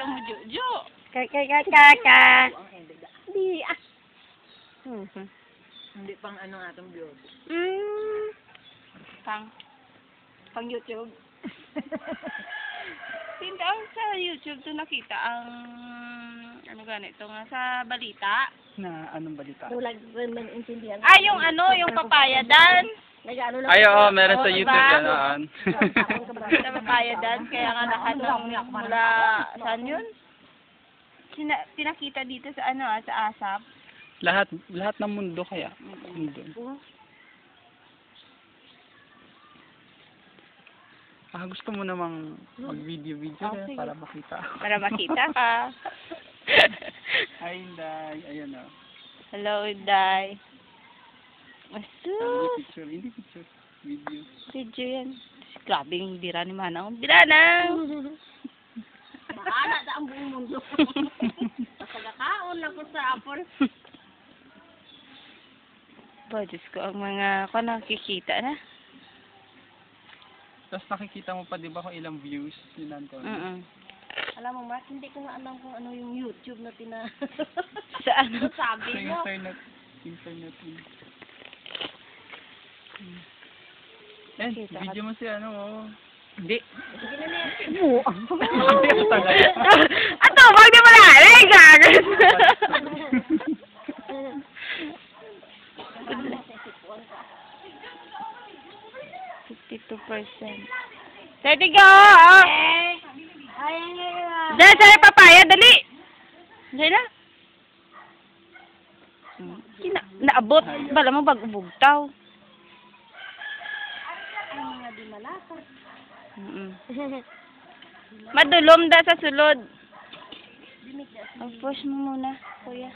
mo, Jojo. Kaka. Di, ah. Hindi pang ano atong vlog. Pang YouTube. Tinta sa YouTube to nakita ang ano ganito nga sa balita. Na anong balita? Tulag women intindihan. Ah, yung ano, yung papayadan. Nag-ano lang. Ay, oo, meron sa Oo, YouTube diba? yan. Sa papayadan, kaya nga lahat ng mula, saan yun? Pinakita dito sa ano, sa ASAP. Lahat ng mundo kaya. Mundo. Gusto mo namang mag-video para makita. Para makita ka. Hi, Inday. Ayan o. Hello, Inday. Asus. Hindi picture. Video. Video yan. Grabe yung dira ni Manang. Bilanang! Bahala sa ang buong mundo. Pagkakaon lang ko sa Apple. Diyos ko, ang mga ko nakikita na. Tapos nakikita mo pa, di ba, kung ilang views yun nanto. Alam mo, Mark, hindi ko nga alam kung ano yung YouTube na Sa ano? sabi mo. Sa internet. Eh, video mo si ano, oh. Hindi. Sige na niya. Ato, wag di mo na. Gag! 52%. Ready go! Ay, Diyan, sa'yo papaya, dali! Diyan na. Naabot. Bala mo bag-ubugtaw. ay mga di malasa. Madulom da sa sulod. Push mo muna, kuya.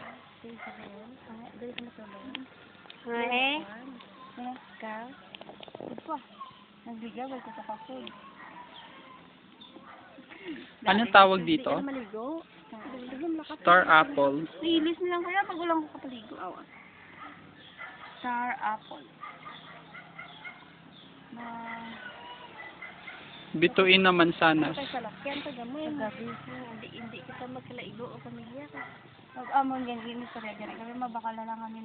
Ay, Ikaw. Ito. Nagbigay ko sa kapag. Anong tawag dito? maligo. Star apple. Ilis nilang kaya pag ulang ko kapaligo. Star apple. Bituin na mansanas. Sa lakyan, tagamay. Hindi kita magkalaigo o pamilya ka. Pag amon yan, gini sa regyan. Kami mabakala lang kami